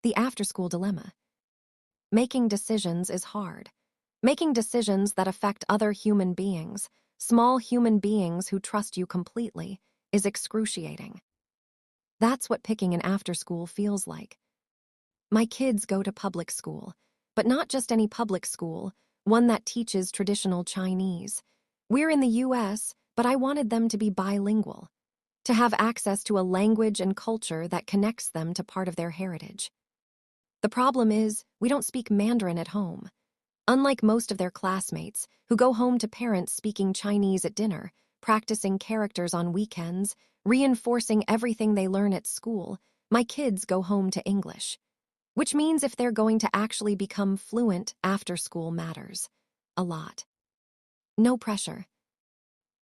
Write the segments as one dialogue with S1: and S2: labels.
S1: The after-school dilemma. Making decisions is hard. Making decisions that affect other human beings, small human beings who trust you completely, is excruciating. That's what picking an after-school feels like. My kids go to public school, but not just any public school, one that teaches traditional Chinese. We're in the US, but I wanted them to be bilingual, to have access to a language and culture that connects them to part of their heritage. The problem is, we don't speak Mandarin at home. Unlike most of their classmates, who go home to parents speaking Chinese at dinner, practicing characters on weekends, reinforcing everything they learn at school, my kids go home to English. Which means if they're going to actually become fluent, after school matters. A lot. No pressure.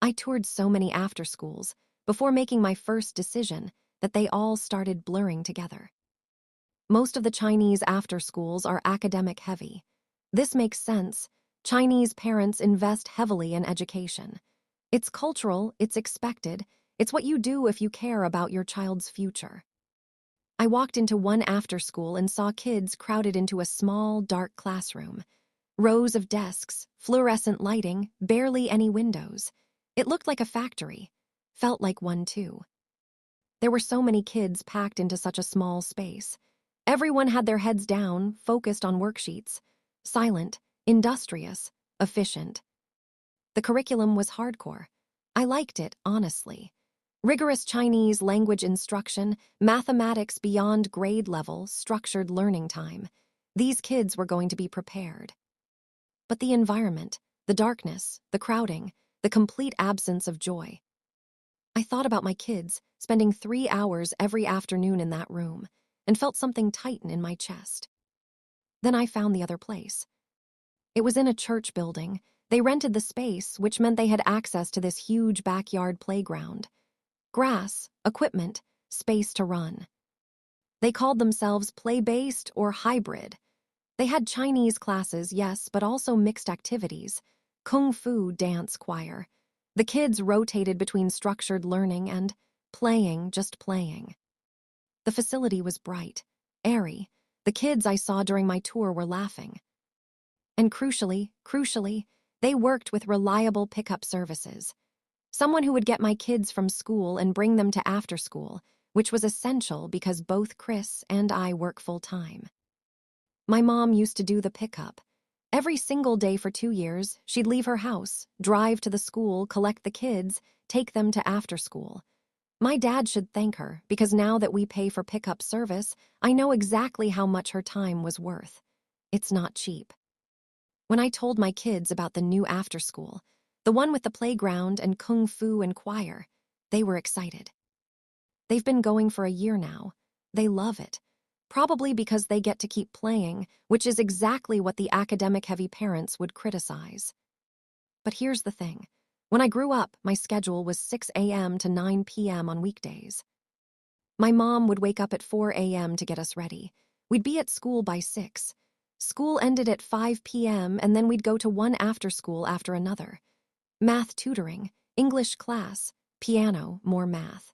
S1: I toured so many after schools before making my first decision that they all started blurring together. Most of the Chinese after schools are academic heavy. This makes sense. Chinese parents invest heavily in education. It's cultural, it's expected, it's what you do if you care about your child's future. I walked into one after school and saw kids crowded into a small, dark classroom. Rows of desks, fluorescent lighting, barely any windows. It looked like a factory. Felt like one too. There were so many kids packed into such a small space. Everyone had their heads down, focused on worksheets. Silent, industrious, efficient. The curriculum was hardcore. I liked it, honestly. Rigorous Chinese language instruction, mathematics beyond grade level, structured learning time. These kids were going to be prepared. But the environment, the darkness, the crowding, the complete absence of joy. I thought about my kids, spending 3 hours every afternoon in that room, and felt something tighten in my chest. Then I found the other place. It was in a church building. They rented the space, which meant they had access to this huge backyard playground. Grass, equipment, space to run. They called themselves play-based or hybrid. They had Chinese classes, yes, but also mixed activities. Kung fu, dance, choir. The kids rotated between structured learning and playing, just playing. The facility was bright, airy. The kids I saw during my tour were laughing. And crucially, they worked with reliable pickup services. Someone who would get my kids from school and bring them to after school, which was essential because both Chris and I work full-time. My mom used to do the pickup. Every single day for 2 years, she'd leave her house, drive to the school, collect the kids, take them to after school. My dad should thank her, because now that we pay for pickup service, I know exactly how much her time was worth. It's not cheap. When I told my kids about the new after school, the one with the playground and kung fu and choir, they were excited. They've been going for a year now. They love it. Probably because they get to keep playing, which is exactly what the academic-heavy parents would criticize. But here's the thing. When I grew up, my schedule was 6 a.m. to 9 p.m. on weekdays. My mom would wake up at 4 a.m. to get us ready. We'd be at school by 6. School ended at 5 p.m. and then we'd go to one after school after another. Math tutoring, English class, piano, more math.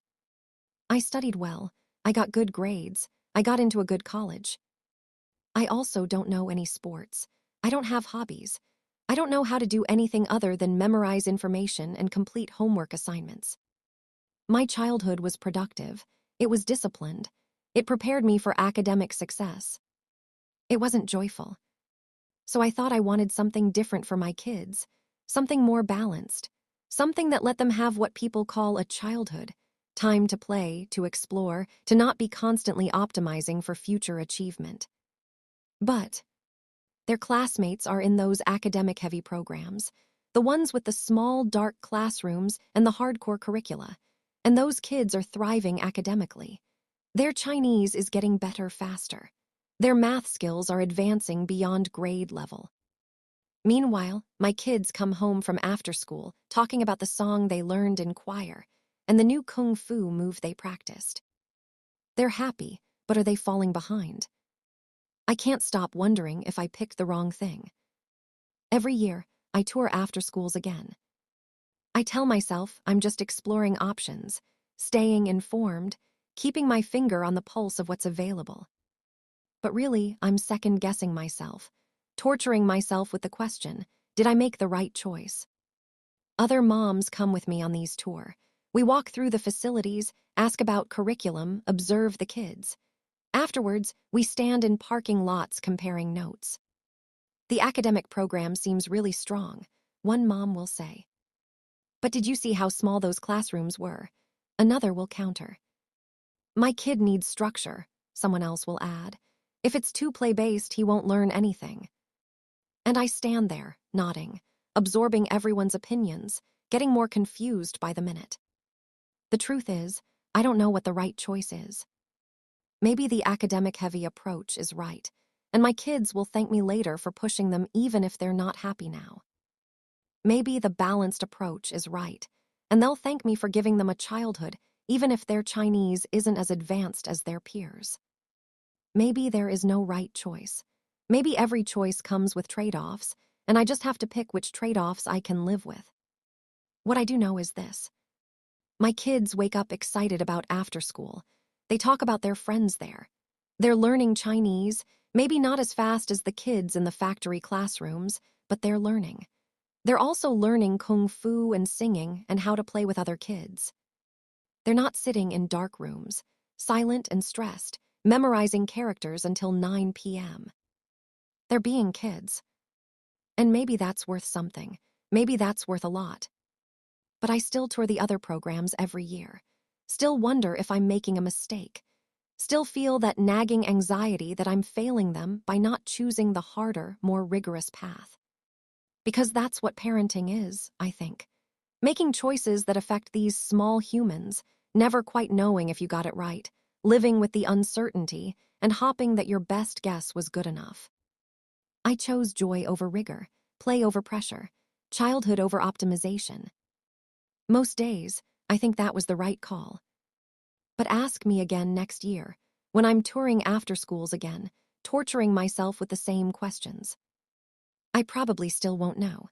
S1: I studied well. I got good grades. I got into a good college. I also don't know any sports. I don't have hobbies. I don't know how to do anything other than memorize information and complete homework assignments. My childhood was productive. It was disciplined. It prepared me for academic success. It wasn't joyful. So I thought I wanted something different for my kids, something more balanced, something that let them have what people call a childhood, time to play, to explore, to not be constantly optimizing for future achievement. But their classmates are in those academic-heavy programs, the ones with the small, dark classrooms and the hardcore curricula, and those kids are thriving academically. Their Chinese is getting better faster. Their math skills are advancing beyond grade level. Meanwhile, my kids come home from after school talking about the song they learned in choir and the new kung fu move they practiced. They're happy, but are they falling behind? I can't stop wondering if I picked the wrong thing. Every year, I tour after schools again. I tell myself I'm just exploring options, staying informed, keeping my finger on the pulse of what's available. But really, I'm second-guessing myself, torturing myself with the question, did I make the right choice? Other moms come with me on these tours. We walk through the facilities, ask about curriculum, observe the kids. Afterwards, we stand in parking lots comparing notes. The academic program seems really strong, one mom will say. But did you see how small those classrooms were? Another will counter. My kid needs structure, someone else will add. If it's too play-based, he won't learn anything. And I stand there, nodding, absorbing everyone's opinions, getting more confused by the minute. The truth is, I don't know what the right choice is. Maybe the academic-heavy approach is right, and my kids will thank me later for pushing them even if they're not happy now. Maybe the balanced approach is right, and they'll thank me for giving them a childhood even if their Chinese isn't as advanced as their peers. Maybe there is no right choice. Maybe every choice comes with trade-offs, and I just have to pick which trade-offs I can live with. What I do know is this. My kids wake up excited about after school. They talk about their friends there. They're learning Chinese, maybe not as fast as the kids in the factory classrooms, but they're learning. They're also learning kung fu and singing and how to play with other kids. They're not sitting in dark rooms, silent and stressed, memorizing characters until 9 p.m. They're being kids. And maybe that's worth something. Maybe that's worth a lot. But I still tour the other programs every year. Still wonder if I'm making a mistake. Still feel that nagging anxiety that I'm failing them by not choosing the harder, more rigorous path. Because that's what parenting is, I think. Making choices that affect these small humans, never quite knowing if you got it right, living with the uncertainty, and hoping that your best guess was good enough. I chose joy over rigor, play over pressure, childhood over optimization. Most days, I think that was the right call. But ask me again next year, when I'm touring after schools again, torturing myself with the same questions. I probably still won't know.